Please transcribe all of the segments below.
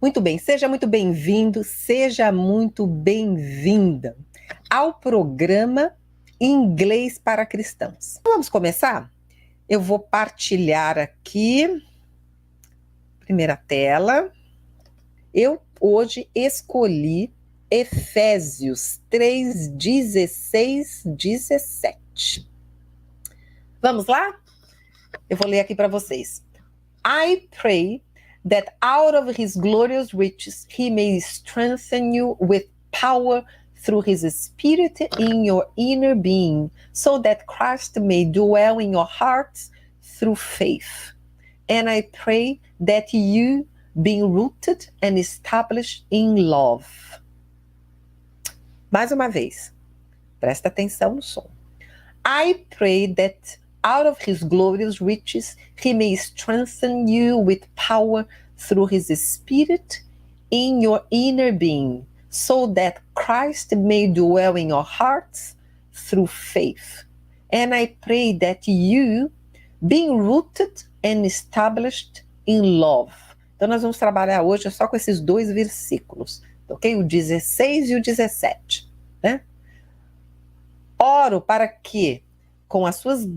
Muito bem, seja muito bem-vindo, seja muito bem-vinda ao programa Inglês para Cristãos. Vamos começar? Eu vou partilhar aqui, primeira tela. Eu hoje escolhi Efésios 3, 16, 17. Vamos lá? Eu vou ler aqui para vocês. I pray that out of his glorious riches he may strengthen you with power through his Spirit in your inner being, so that Christ may dwell in your hearts through faith. And I pray that you, being rooted and established in love. Mais uma vez, presta atenção no som. I pray that out of his glorious riches he may strengthen you with power through his Spirit in your inner being, so that Christ may dwell in your hearts through faith. And I pray that you, being rooted and established in love. Então nós vamos trabalhar hoje só com esses dois versículos, ok? O 16 e o 17, né? Oro para que, com as suas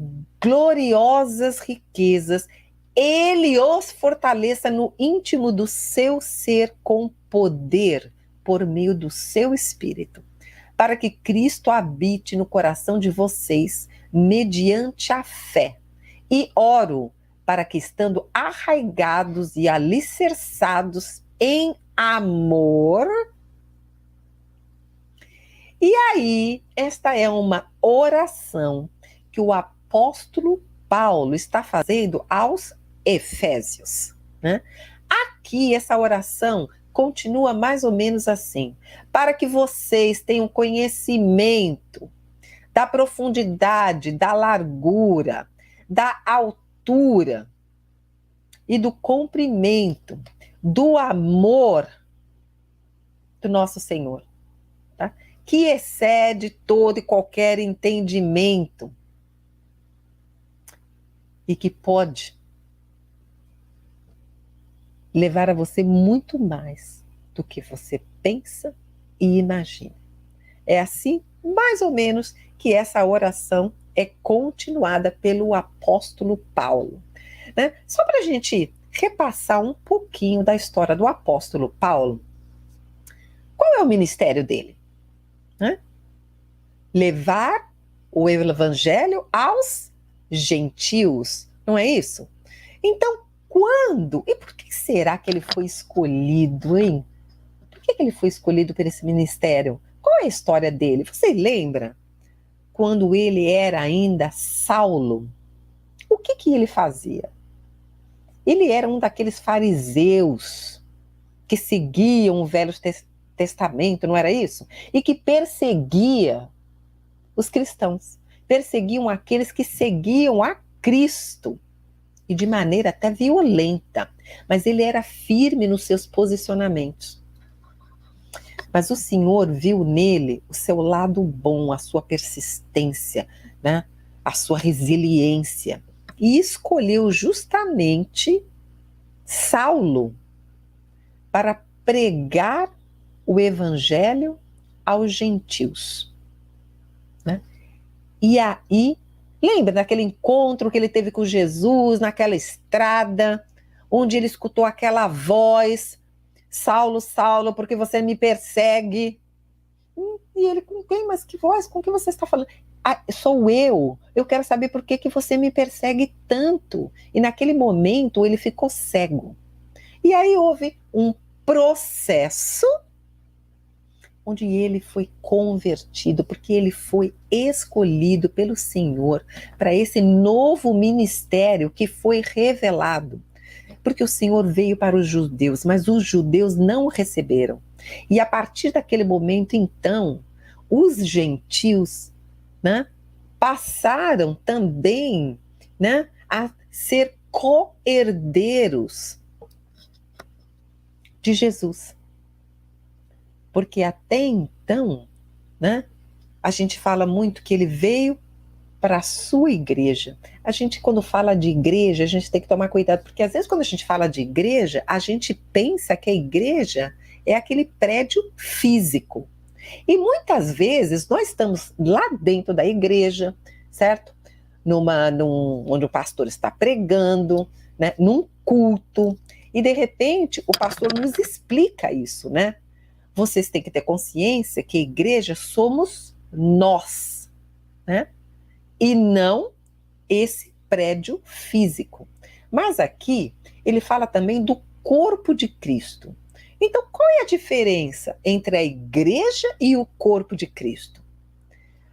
gloriosas riquezas, ele os fortaleça no íntimo do seu ser com poder, por meio do seu Espírito, para que Cristo habite no coração de vocês, mediante a fé. E oro para que, estando arraigados e alicerçados em amor. E aí, esta é uma oração que o apóstolo Paulo está fazendo aos Efésios, né? Aqui, essa oração continua mais ou menos assim: para que vocês tenham conhecimento da profundidade, da largura, da altura e do comprimento, do amor do nosso Senhor, tá? Que excede todo e qualquer entendimento e que pode levar a você muito mais do que você pensa e imagina. É assim, mais ou menos, que essa oração é continuada pelo apóstolo Paulo, né? Só para a gente repassar um pouquinho da história do apóstolo Paulo, qual é o ministério dele? Né? Levar o evangelho aos gentios, não é isso? Então, quando e por que será que ele foi escolhido, hein? Por que ele foi escolhido por esse ministério? Qual é a história dele? Você lembra? Quando ele era ainda Saulo, o que ele fazia? Ele era um daqueles fariseus que seguiam o Velho Testamento, não era isso? E que perseguia os cristãos, perseguiam aqueles que seguiam a Cristo, e de maneira até violenta, mas ele era firme nos seus posicionamentos. Mas o Senhor viu nele o seu lado bom, a sua persistência, né? A sua resiliência, e escolheu justamente Saulo para pregar o evangelho aos gentios, né? E aí, lembra daquele encontro que ele teve com Jesus, naquela estrada, onde ele escutou aquela voz: Saulo, Saulo, por que você me persegue? E ele: com quem? Mas que voz? Com que você está falando? Ah, sou eu quero saber por que você me persegue tanto. E naquele momento ele ficou cego. E aí houve um processo onde ele foi convertido, porque ele foi escolhido pelo Senhor para esse novo ministério que foi revelado. Porque o Senhor veio para os judeus, mas os judeus não o receberam. E a partir daquele momento, então, os gentios, né, passaram também, né, a ser co-herdeiros de Jesus. Porque até então, né, a gente fala muito que ele veio para a sua igreja. A gente, quando fala de igreja, a gente tem que tomar cuidado, porque às vezes quando a gente fala de igreja, a gente pensa que a igreja é aquele prédio físico. E muitas vezes nós estamos lá dentro da igreja, certo? Onde o pastor está pregando, né? Num culto, e de repente o pastor nos explica isso, né? Vocês têm que ter consciência que a igreja somos nós, né? E não esse prédio físico. Mas aqui ele fala também do corpo de Cristo. Então, qual é a diferença entre a igreja e o corpo de Cristo?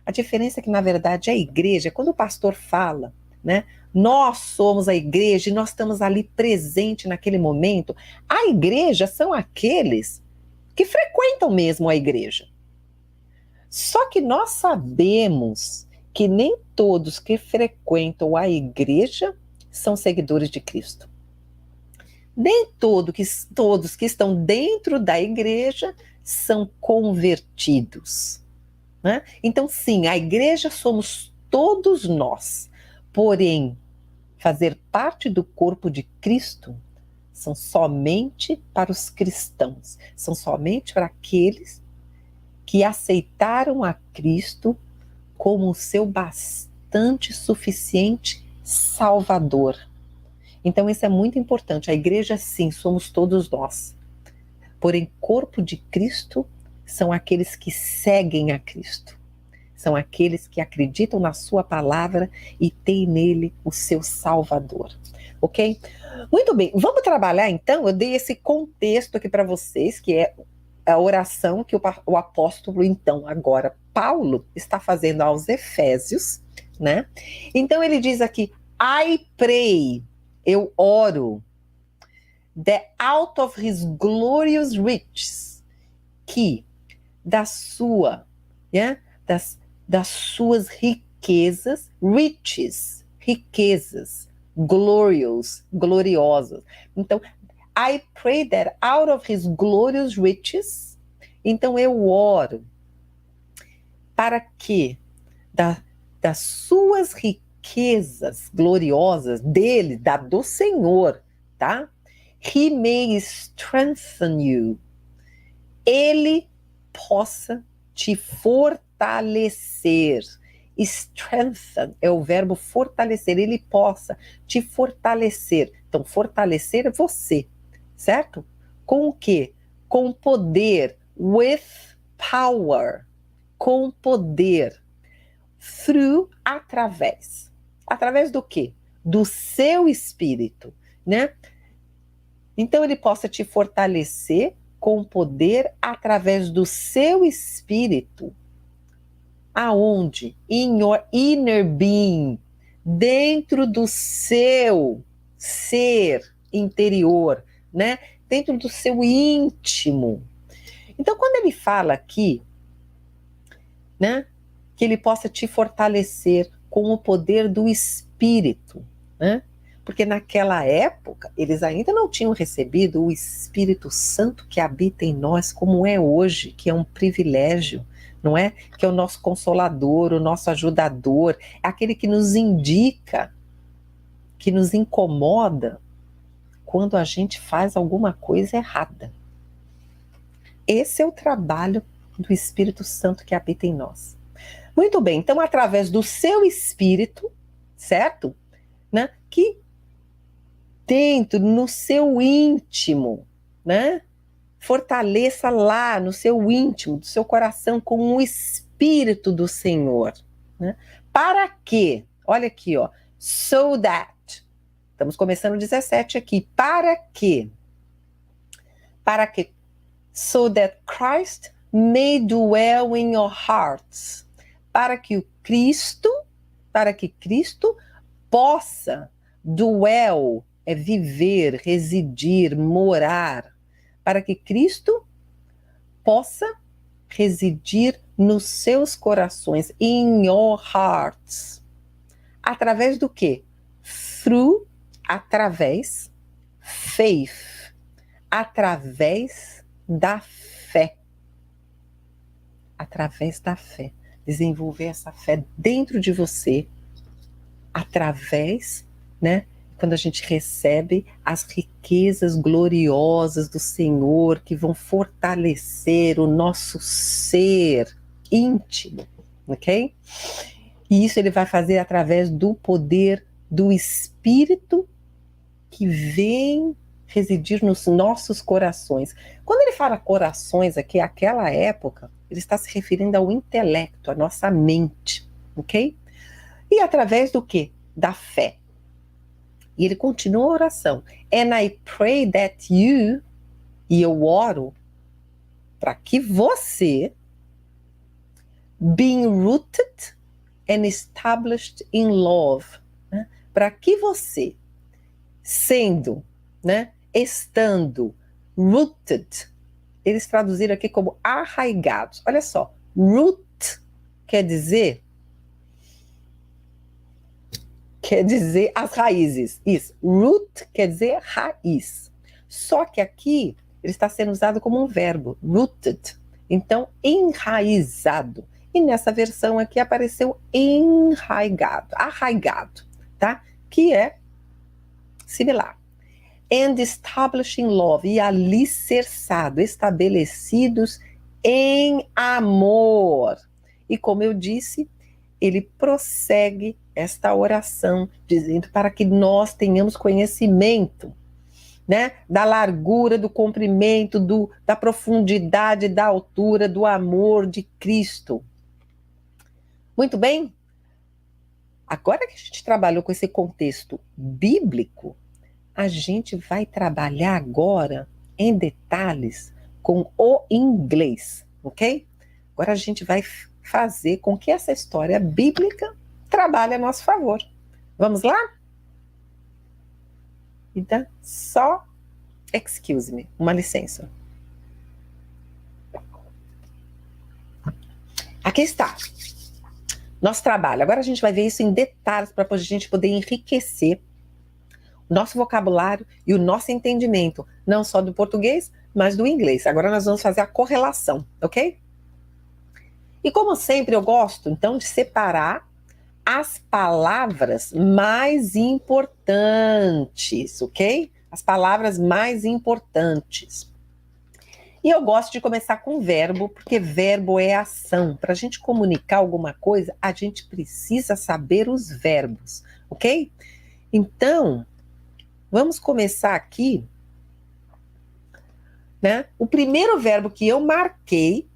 A diferença é que, na verdade, a igreja, quando o pastor fala, né, nós somos a igreja e nós estamos ali presente naquele momento, a igreja são aqueles que frequentam mesmo a igreja. Só que nós sabemos que nem todos que frequentam a igreja são seguidores de Cristo. Nem todos que estão dentro da igreja são convertidos, né? Então, sim, a igreja somos todos nós, porém, fazer parte do corpo de Cristo são somente para os cristãos, são somente para aqueles que aceitaram a Cristo como o seu bastante suficiente Salvador. Então isso é muito importante. A igreja, sim, somos todos nós. Porém, corpo de Cristo são aqueles que seguem a Cristo. São aqueles que acreditam na sua palavra e têm nele o seu Salvador. Ok? Muito bem. Vamos trabalhar então? Eu dei esse contexto aqui para vocês, que é a oração que o apóstolo, então, agora, Paulo, está fazendo aos Efésios, né? Então ele diz aqui, I pray, eu oro, that out of his glorious riches, que da sua, yeah, das suas riquezas, riquezas, gloriosas. Então, I pray that out of his glorious riches, então eu oro para que das suas riquezas gloriosas, dele, do Senhor, tá? He may strengthen you. Ele possa te fortalecer. Strengthen é o verbo fortalecer. Ele possa te fortalecer. Então, fortalecer é você, certo? Com o quê? Com poder. With power. Com poder. Through, através. Através do quê? Do seu espírito, né? Então, ele possa te fortalecer com poder através do seu espírito. Aonde? In your inner being. Dentro do seu ser interior, né? Dentro do seu íntimo. Então, quando ele fala aqui, né? Que ele possa te fortalecer com o poder do Espírito, né? Porque naquela época, eles ainda não tinham recebido o Espírito Santo que habita em nós, como é hoje, que é um privilégio, não é? Que é o nosso consolador, o nosso ajudador, é aquele que nos indica, que nos incomoda quando a gente faz alguma coisa errada. Esse é o trabalho do Espírito Santo que habita em nós. Muito bem, então através do seu espírito, certo? Né? Que dentro, no seu íntimo, né? Fortaleça lá no seu íntimo, do seu coração, com o Espírito do Senhor. Né? Para quê? Olha aqui, ó. So that. Estamos começando o 17 aqui. Para quê? Para que? So that Christ may dwell in your hearts. Para que Cristo possa dwell, é viver, residir, morar, para que Cristo possa residir nos seus corações, in your hearts. Através do quê? Through, através, faith, através da fé. Através da fé. Desenvolver essa fé dentro de você, através, né? Quando a gente recebe as riquezas gloriosas do Senhor que vão fortalecer o nosso ser íntimo, ok? E isso ele vai fazer através do poder do Espírito que vem residir nos nossos corações. Quando ele fala corações aqui, aquela época, ele está se referindo ao intelecto, à nossa mente, ok? E através do quê? Da fé. E ele continua a oração. And I pray that you, e eu oro para que você, being rooted and established in love, né? Para que você, sendo, né, estando rooted, eles traduziram aqui como arraigados. Olha só, root quer dizer as raízes. Isso, root quer dizer raiz. Só que aqui ele está sendo usado como um verbo, rooted. Então, enraizado. E nessa versão aqui apareceu arraigado, tá? Que é similar. And establishing love, e alicerçado, estabelecidos em amor. E como eu disse, ele prossegue esta oração, dizendo para que nós tenhamos conhecimento, né, da largura, do comprimento, da profundidade, da altura, do amor de Cristo. Muito bem? Agora que a gente trabalhou com esse contexto bíblico, a gente vai trabalhar agora em detalhes com o inglês, ok? Agora a gente vai fazer com que essa história bíblica trabalhe a nosso favor. Vamos lá? Então, só excuse me, uma licença. Aqui está. Nosso trabalho. Agora a gente vai ver isso em detalhes para a gente poder enriquecer o nosso vocabulário e o nosso entendimento, não só do português, mas do inglês. Agora nós vamos fazer a correlação, ok? E como sempre, eu gosto, então, de separar as palavras mais importantes, ok? As palavras mais importantes. E eu gosto de começar com verbo, porque verbo é ação. Para a gente comunicar alguma coisa, a gente precisa saber os verbos, ok? Então, vamos começar aqui, né? O primeiro verbo que eu marquei,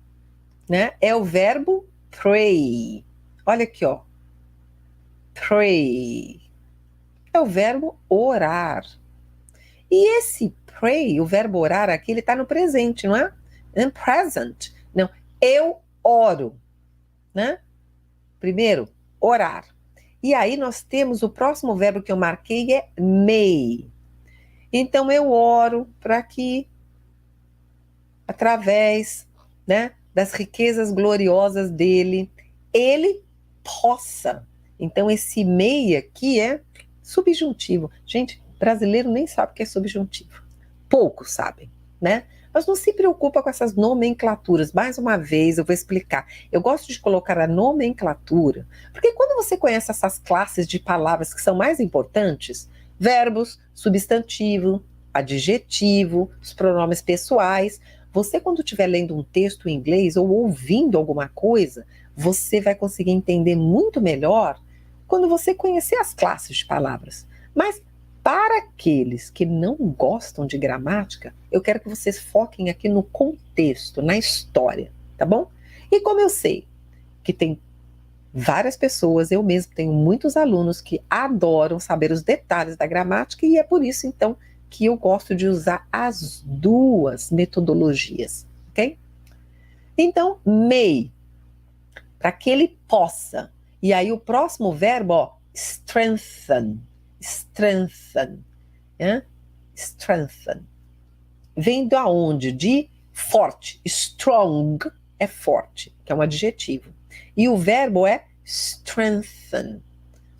né, é o verbo pray. Olha aqui, ó. Pray. É o verbo orar. E esse pray, o verbo orar aqui, ele está no presente, não é? In present. Não, eu oro, né? Primeiro, orar. E aí nós temos o próximo verbo que eu marquei é may. Então eu oro para que, através, né, das riquezas gloriosas dele, ele possa. Então esse may aqui é subjuntivo. Gente, brasileiro nem sabe o que é subjuntivo. Poucos sabem, né? Mas não se preocupa com essas nomenclaturas. Mais uma vez, eu vou explicar. Eu gosto de colocar a nomenclatura, porque quando você conhece essas classes de palavras que são mais importantes, verbos, substantivo, adjetivo, os pronomes pessoais, você quando estiver lendo um texto em inglês ou ouvindo alguma coisa, você vai conseguir entender muito melhor quando você conhecer as classes de palavras. Mas para aqueles que não gostam de gramática, eu quero que vocês foquem aqui no contexto, na história, tá bom? E como eu sei que tem várias pessoas, eu mesmo tenho muitos alunos que adoram saber os detalhes da gramática e é por isso, então, que eu gosto de usar as duas metodologias, ok? Então, may, para que ele possa. E aí o próximo verbo, ó, strengthen. Strengthen, né? Strengthen. Vem de onde? De forte. Strong é forte, que é um adjetivo. E o verbo é strengthen,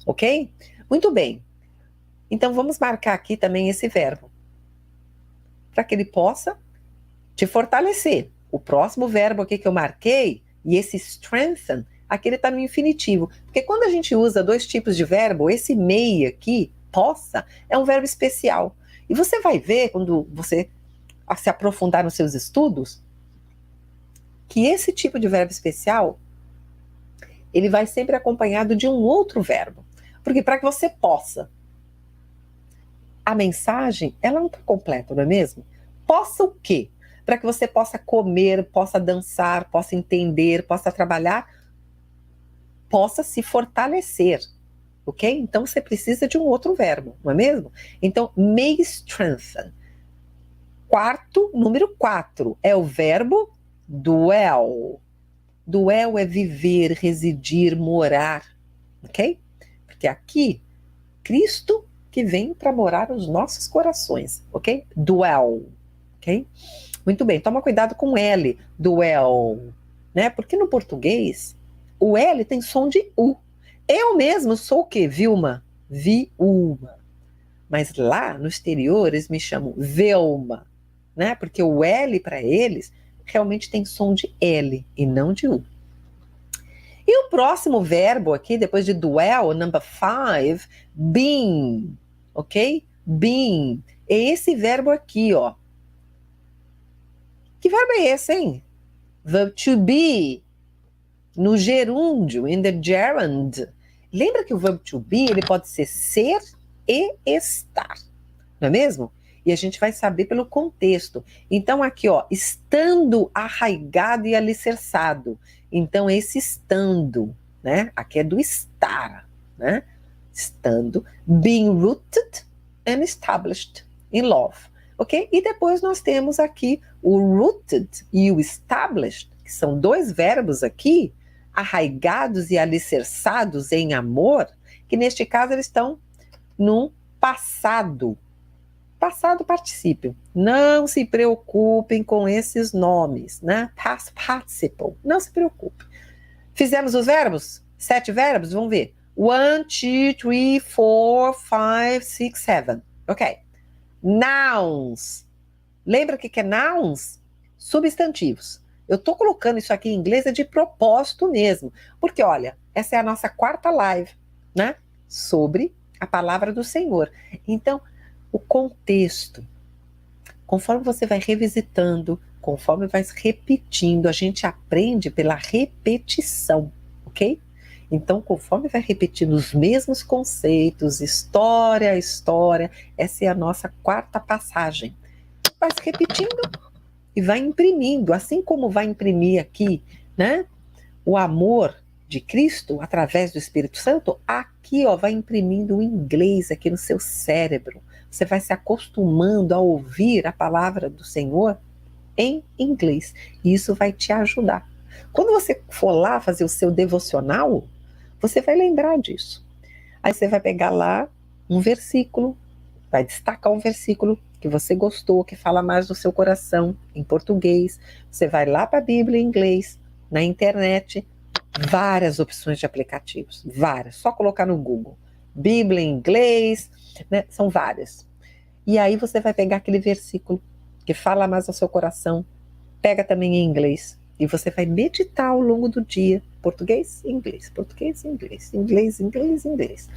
ok? Muito bem. Então vamos marcar aqui também esse verbo, para que ele possa te fortalecer. O próximo verbo aqui que eu marquei, e esse strengthen, Aqui ele está no infinitivo. Porque quando a gente usa dois tipos de verbo, esse may aqui, possa, é um verbo especial. E você vai ver, quando você se aprofundar nos seus estudos, que esse tipo de verbo especial, ele vai sempre acompanhado de um outro verbo. Porque para que você possa, a mensagem, ela não está completa, não é mesmo? Possa o quê? Para que você possa comer, possa dançar, possa entender, possa trabalhar, possa se fortalecer, ok? Então você precisa de um outro verbo, não é mesmo? Então, may strengthen. Número 4, é o verbo dwell. Dwell é viver, residir, morar, ok? Porque aqui, Cristo que vem para morar nos nossos corações, ok? Dwell, ok? Muito bem, toma cuidado com L, dwell, né? Porque no português, o L tem som de U. Eu mesmo sou o quê? Vilma? Viúma. Mas lá no exterior eles me chamam Velma, né? Porque o L para eles realmente tem som de L e não de U. E o próximo verbo aqui, depois de dwell, number 5, been, ok? Been. É esse verbo aqui, ó. Que verbo é esse, hein? Verb to be, no gerúndio, in the gerund. Lembra que o verb to be, ele pode ser e estar, não é mesmo? E a gente vai saber pelo contexto. Então aqui, ó, estando arraigado e alicerçado. Então esse estando, né? Aqui é do estar, né? Estando, being rooted and established in love, ok? E depois nós temos aqui o rooted e o established, que são dois verbos aqui, arraigados e alicerçados em amor, que neste caso eles estão num passado particípio. Não se preocupem com esses nomes, né? Past participle. Não se preocupe. Fizemos os verbos? 7 verbos? Vamos ver. 1, 2, 3, 4, 5, 6, 7. Ok. Nouns. Lembra o que é nouns? Substantivos. Eu estou colocando isso aqui em inglês de propósito mesmo. Porque, olha, essa é a nossa 4ª live, né? Sobre a palavra do Senhor. Então, o contexto, conforme você vai revisitando, conforme vai repetindo, a gente aprende pela repetição, ok? Então, conforme vai repetindo os mesmos conceitos, história a história, essa é a nossa 4ª passagem. Vai se repetindo e vai imprimindo, assim como vai imprimir aqui, né? O amor de Cristo através do Espírito Santo, aqui, ó, vai imprimindo o inglês aqui no seu cérebro. Você vai se acostumando a ouvir a palavra do Senhor em inglês. E isso vai te ajudar. Quando você for lá fazer o seu devocional, você vai lembrar disso. Aí você vai pegar lá um versículo, vai destacar um versículo que você gostou, que fala mais do seu coração, em português. Você vai lá para a Bíblia em inglês, na internet, várias opções de aplicativos, várias. Só colocar no Google. Bíblia em inglês, né? São várias. E aí você vai pegar aquele versículo que fala mais ao seu coração, pega também em inglês, e você vai meditar ao longo do dia, português, inglês, português, inglês, inglês, inglês, inglês.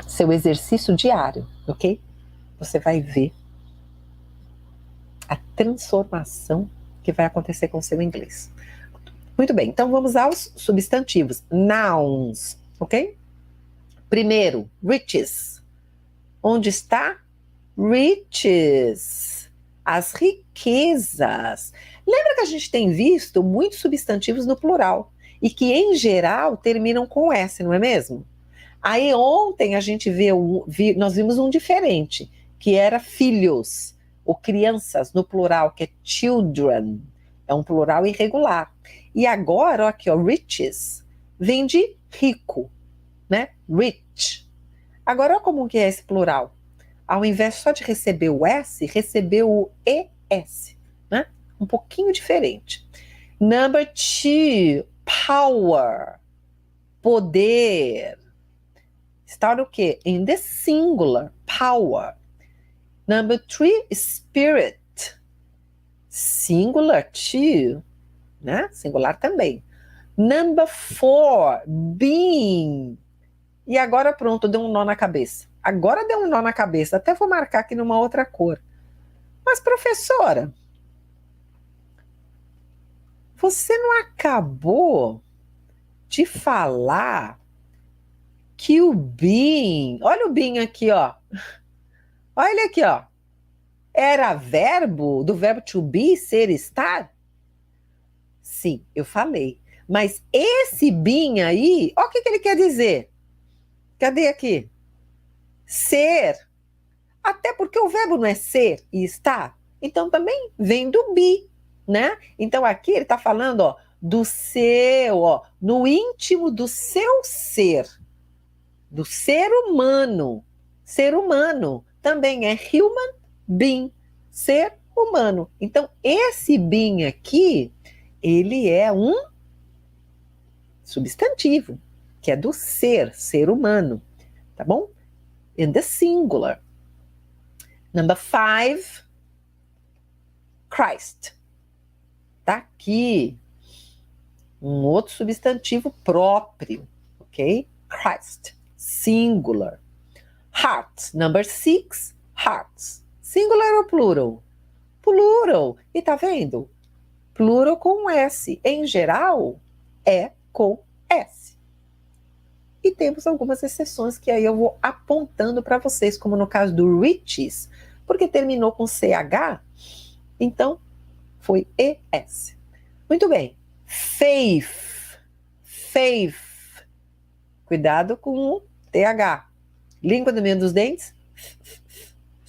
Seu exercício diário, ok? Você vai ver a transformação que vai acontecer com o seu inglês. Muito bem, então vamos aos substantivos, nouns, ok? Primeiro, riches. Onde está? Riches, as riquezas. Lembra que a gente tem visto muitos substantivos no plural e que, em geral, terminam com S, não é mesmo? Aí ontem a gente nós vimos um diferente, que era filhos, ou crianças no plural, que é children. É um plural irregular. E agora, ó, aqui, ó, riches, vem de rico, né? Rich. Agora, olha como que é esse plural. Ao invés só de receber o S, recebeu o ES, né? Um pouquinho diferente. Number 2, power, poder. Está no quê? In the singular, power. Number 3, spirit, singular, 2, né? Singular também. Number 4, being. E agora pronto, deu um nó na cabeça. Agora deu um nó na cabeça. Até vou marcar aqui numa outra cor. Mas, professora, você não acabou de falar que o being, olha o being aqui, ó. Olha aqui, ó. Era verbo, do verbo to be, ser, estar? Sim, eu falei. Mas esse being aí, olha o que ele quer dizer. Cadê aqui? Ser. Até porque o verbo não é ser e estar. Então também vem do be, né? Então aqui ele está falando, ó, do seu, ó, no íntimo do seu ser. Do ser humano. Ser humano também é human being, ser humano. Então, esse being aqui, ele é um substantivo, que é do ser humano, tá bom? In the singular. Number 5, Christ. Tá aqui um outro substantivo próprio, ok? Christ, singular. Heart, number 6, hearts. Singular ou plural? Plural. E tá vendo? Plural com S. Em geral, é com S. E temos algumas exceções que aí eu vou apontando para vocês, como no caso do riches, porque terminou com CH, então foi ES. Muito bem. Faith. Faith. Cuidado com o TH. Língua no meio dos dentes.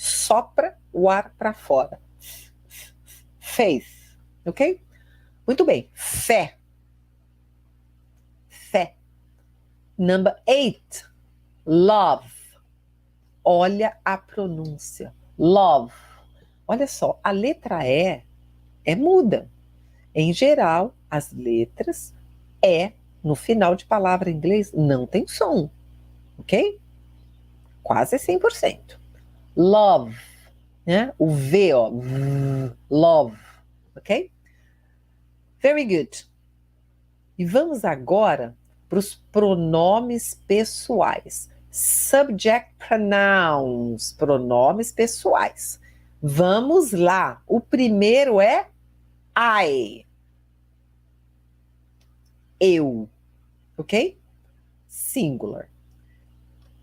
Sopra o ar para fora. Faith. Ok? Muito bem. Fé. Fé. Number 8. Love. Olha a pronúncia. Love. Olha só, a letra E é muda. Em geral, as letras E no final de palavra em inglês não tem som. Ok? Quase 100%. Love. Né? O V, ó. Love. Ok? Very good. E vamos agora para os pronomes pessoais. Subject pronouns, pronomes pessoais. Vamos lá. O primeiro é I. Eu. Ok? Singular.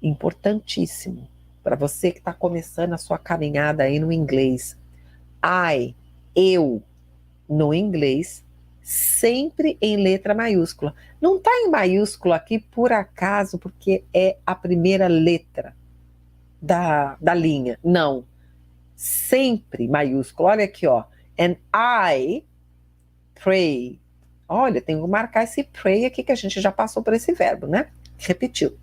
Importantíssimo para você que está começando a sua caminhada aí no inglês. I, eu, no inglês, sempre em letra maiúscula. Não está em maiúsculo aqui por acaso, porque é a primeira letra da linha. Não. Sempre maiúsculo. Olha aqui, ó. And I pray. Olha, tenho que marcar esse pray aqui, que a gente já passou por esse verbo, né? Repetiu.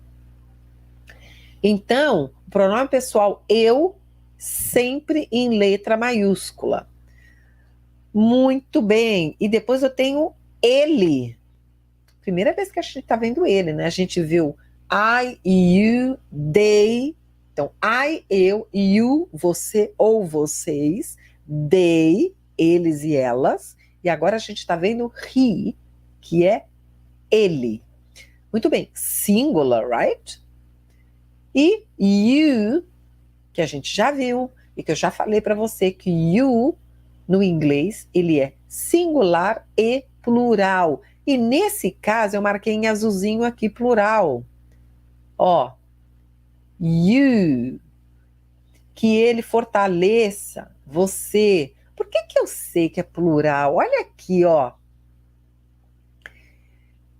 Então, o pronome pessoal eu, sempre em letra maiúscula. Muito bem. E depois eu tenho ele. Primeira vez que a gente está vendo ele, né? A gente viu I, you, they. Então, I, eu, you, você ou vocês, they, eles e elas. E agora a gente está vendo he, que é ele. Muito bem. Singular, right? E you, que a gente já viu e que eu já falei para você que you, no inglês, ele é singular e plural. E nesse caso eu marquei em azulzinho aqui plural. Ó, you, que ele fortaleça você. Por que eu sei que é plural? Olha aqui, ó.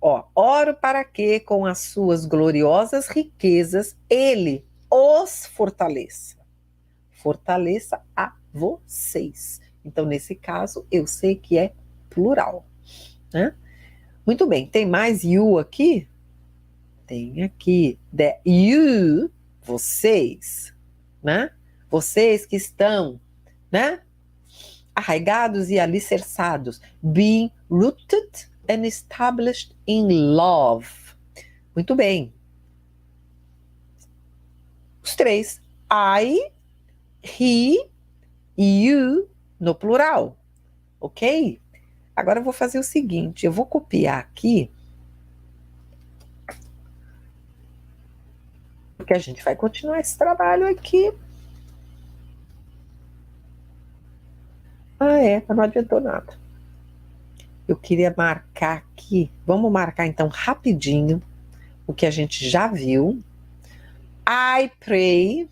Ó, oro para que com as suas gloriosas riquezas ele os fortaleça. Fortaleça a vocês. Então, nesse caso, eu sei que é plural, né? Muito bem, tem mais you aqui? Tem aqui, the you, vocês, né? Vocês que estão, né? Arraigados e alicerçados, being rooted and established in love. Muito bem. Os três, I, he, you, no plural, ok? Agora eu vou fazer o seguinte, eu vou copiar aqui, porque a gente vai continuar esse trabalho aqui. Mas não adiantou nada. Eu queria marcar aqui, vamos marcar então rapidinho o que a gente já viu. I pray,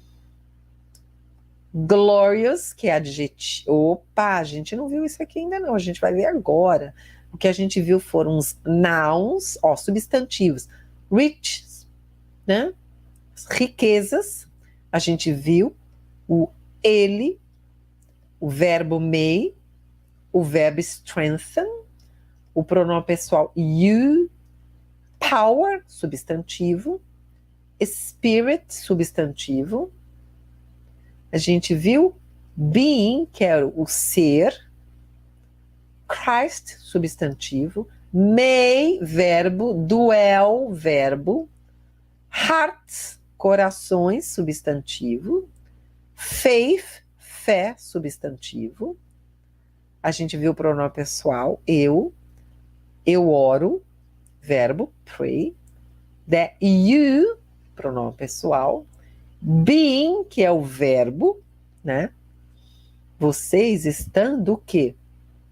glorious, que é adjetivo. Opa, a gente não viu isso aqui ainda não, a gente vai ver agora. O que a gente viu foram os nouns, substantivos. Riches, né? Riquezas. A gente viu o ele, o verbo may, o verbo strengthen, o pronome pessoal you, power, substantivo, spirit, substantivo. A gente viu being, que é o ser, Christ, substantivo, may, verbo, dwell, verbo, hearts, corações, substantivo, faith, fé, substantivo. A gente viu o pronome pessoal, eu oro, verbo, pray, that you, pronome pessoal, being, que é o verbo, né? Vocês estando o quê?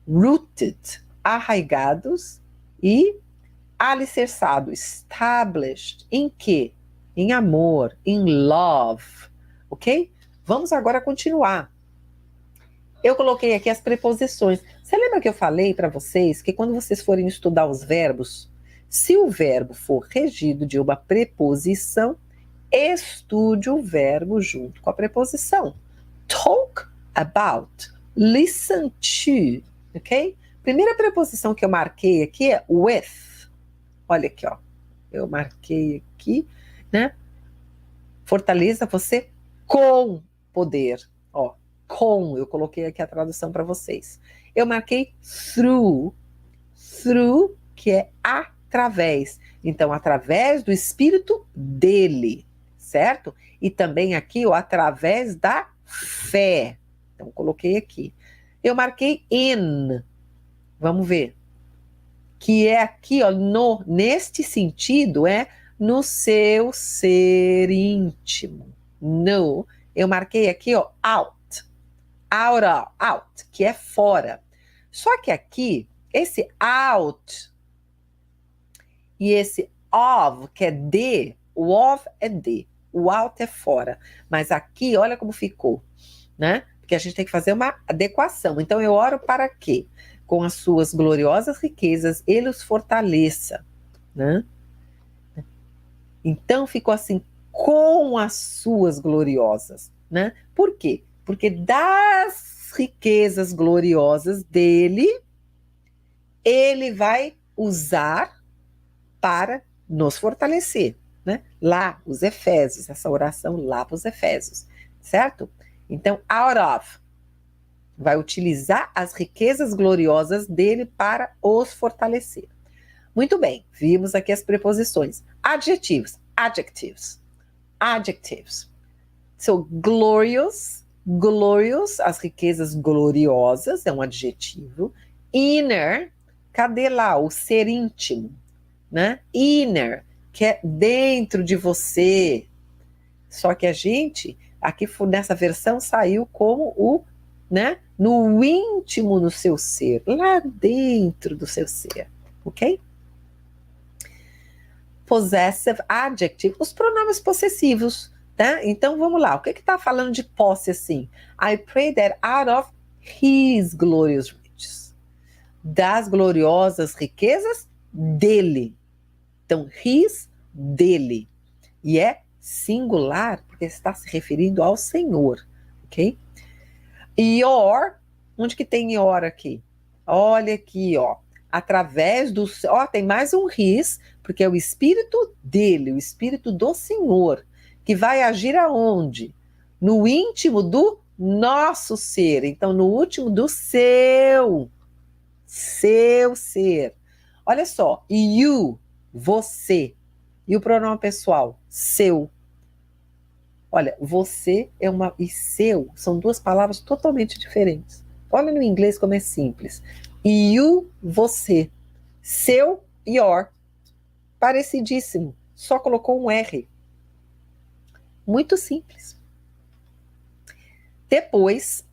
Rooted, arraigados e alicerçado, established, em quê? Em amor, em love, ok? Vamos agora continuar. Eu coloquei aqui as preposições. Você lembra que eu falei para vocês que quando vocês forem estudar os verbos, se o verbo for regido de uma preposição, estude o verbo junto com a preposição. Talk about, listen to, ok? Primeira preposição que eu marquei aqui é with. Olha aqui, ó. Eu marquei aqui, né? Fortaleça você com poder, ó. Com, eu coloquei aqui a tradução para vocês. Eu marquei through, que é através. Então, através do Espírito dele, certo? E também aqui, ó, através da fé. Então, coloquei aqui. Eu marquei in, vamos ver. Que é aqui, ó, neste sentido, é no seu ser íntimo. No, eu marquei aqui, ó, out, que é fora. Só que aqui, esse out e esse of, que é de, o of é de, o out é fora. Mas aqui, olha como ficou, né? Porque a gente tem que fazer uma adequação. Então, eu oro para quê? Com as suas gloriosas riquezas, ele os fortaleça, né? Então, ficou assim, com as suas gloriosas, né? Por quê? Porque das riquezas gloriosas dele, ele vai usar para nos fortalecer, né? Lá, os Efésios, essa oração lá para os Efésios, certo? Então, out of, vai utilizar as riquezas gloriosas dele para os fortalecer. Muito bem, vimos aqui as preposições. Adjetivos, adjectives. So, glorious, as riquezas gloriosas, é um adjetivo. Inner, cadê lá? O ser íntimo, né? Inner, que é dentro de você. Só que a gente, aqui nessa versão, saiu como o, né? No íntimo do seu ser, lá dentro do seu ser, ok? Possessive adjective, os pronomes possessivos, tá? Então vamos lá, o que está falando de posse assim? I pray that out of his glorious riches, das gloriosas riquezas dele. Então, his, dele. E é singular, porque está se referindo ao Senhor, ok? Your, onde que tem your aqui? Olha aqui, ó. Através do... Ó, tem mais um his, porque é o Espírito dele, o Espírito do Senhor, que vai agir aonde? No íntimo do nosso ser. Então, no último do seu ser. Olha só, you, você. E o pronome pessoal, seu. Olha, você é e seu são duas palavras totalmente diferentes. Olha no inglês como é simples. You, você. Seu, your. Parecidíssimo. Só colocou um R. Muito simples. Depois,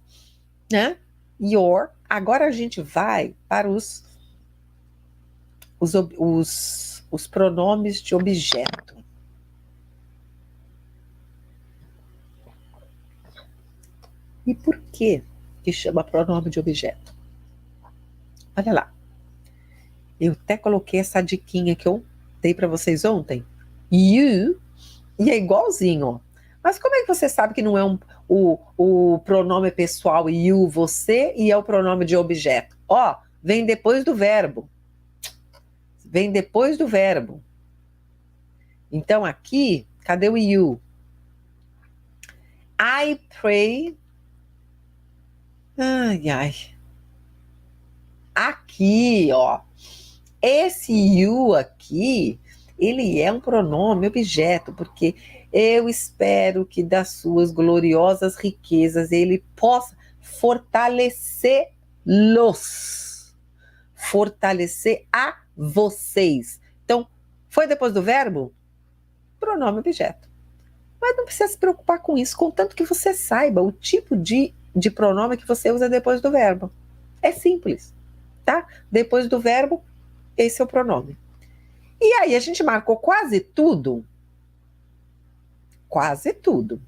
né? Your. Agora a gente vai para os pronomes de objeto. E por que chama pronome de objeto? Olha lá. Eu até coloquei essa diquinha que eu dei para vocês ontem. You, e é igualzinho, ó. Mas como é que você sabe que não é o pronome pessoal you, você, e é o pronome de objeto? Ó, vem depois do verbo. Vem depois do verbo. Então aqui, cadê o you? I pray. Ai, ai. Aqui, ó. Esse you aqui, ele é um pronome objeto, porque eu espero que das suas gloriosas riquezas ele possa fortalecê-los. Fortalecer a vocês. Então, foi depois do verbo? Pronome objeto. Mas não precisa se preocupar com isso, contanto que você saiba o tipo de pronome que você usa depois do verbo. É simples, tá? Depois do verbo, esse é o pronome. E aí, a gente marcou quase tudo. Quase tudo.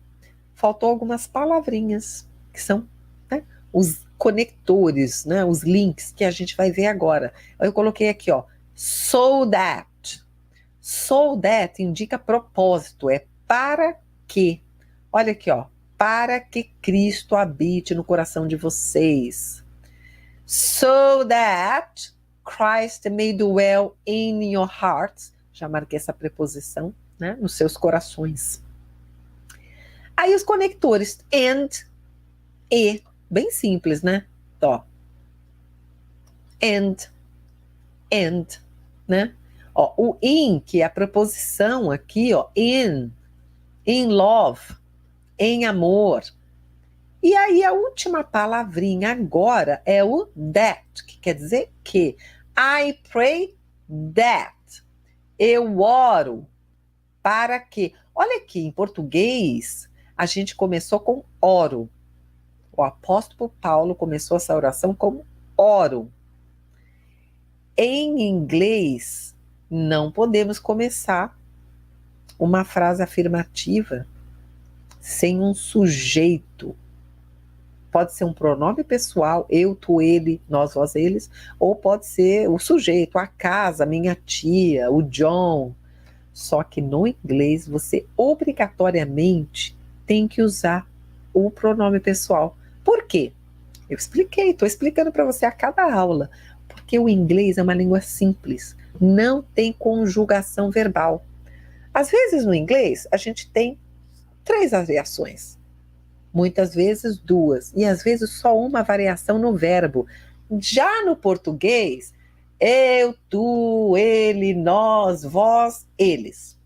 Faltou algumas palavrinhas, que são, né, os conectores, né, os links que a gente vai ver agora. Eu coloquei aqui, ó, so that. So that indica propósito, é para que. Olha aqui, ó, para que Cristo habite no coração de vocês. So that Christ may dwell in your hearts. Já marquei essa preposição, né, nos seus corações. Aí os conectores and, e, bem simples, né? Ó, and, né? Ó, o in, que é a preposição aqui, ó, in love, em amor. E aí a última palavrinha agora é o that, que quer dizer que. I pray that. Eu oro para que. Olha aqui, em português, a gente começou com oro. O apóstolo Paulo começou essa oração como oro. Em inglês, não podemos começar uma frase afirmativa sem um sujeito. Pode ser um pronome pessoal, eu, tu, ele, nós, vós, eles, ou pode ser o sujeito, a casa, minha tia, o John. Só que no inglês você obrigatoriamente tem que usar o pronome pessoal. Por quê? Eu expliquei, estou explicando para você a cada aula. Porque o inglês é uma língua simples, não tem conjugação verbal. Às vezes no inglês a gente tem 3 variações. Muitas vezes 2, e às vezes só uma variação no verbo. Já no português, eu, tu, ele, nós, vós, eles.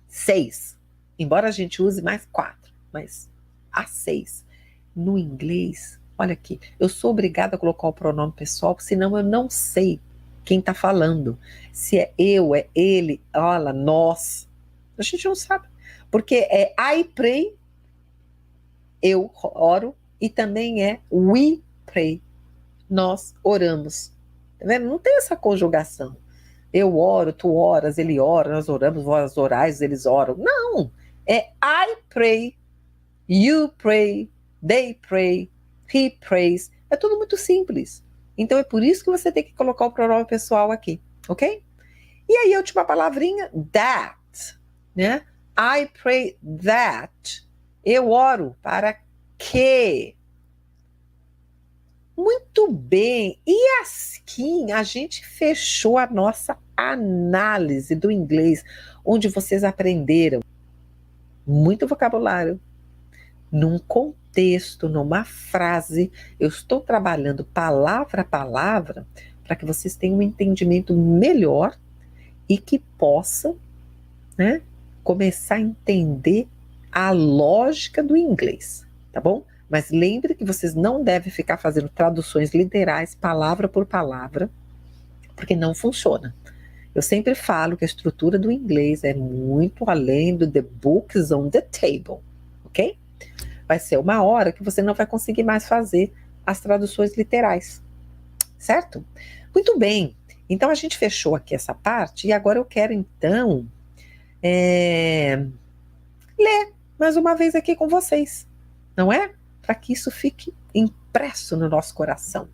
6. Embora a gente use mais 4, mas há 6. No inglês, olha aqui, eu sou obrigada a colocar o pronome pessoal, senão eu não sei quem está falando. Se é eu, é ele, ela, nós. A gente não sabe. Porque é I pray, eu oro, e também é we pray, nós oramos. Tá vendo? Não tem essa conjugação. Eu oro, tu oras, ele ora, nós oramos, vós orais, eles oram. Não! É I pray, you pray, they pray, he prays. É tudo muito simples. Então é por isso que você tem que colocar o pronome pessoal aqui, ok? E aí a última palavrinha, that, né? I pray that. Eu oro para que. Muito bem. E assim a gente fechou a nossa análise do inglês, onde vocês aprenderam muito vocabulário, num contexto, numa frase. Eu estou trabalhando palavra a palavra para que vocês tenham um entendimento melhor e que possam, né, começar a entender a lógica do inglês, tá bom? Mas lembre que vocês não devem ficar fazendo traduções literais, palavra por palavra, porque não funciona. Eu sempre falo que a estrutura do inglês é muito além do the books on the table, ok? Vai ser uma hora que você não vai conseguir mais fazer as traduções literais, certo? Muito bem, então a gente fechou aqui essa parte e agora eu quero então ler mais uma vez aqui com vocês, não é? Para que isso fique impresso no nosso coração.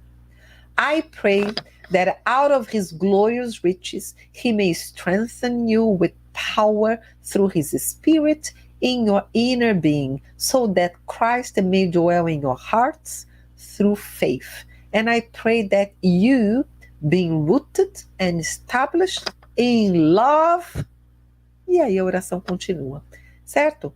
I pray that out of his glorious riches he may strengthen you with power through his spirit in your inner being, so that Christ may dwell in your hearts through faith. And I pray that you, being rooted and established in love, e aí a oração continua, certo?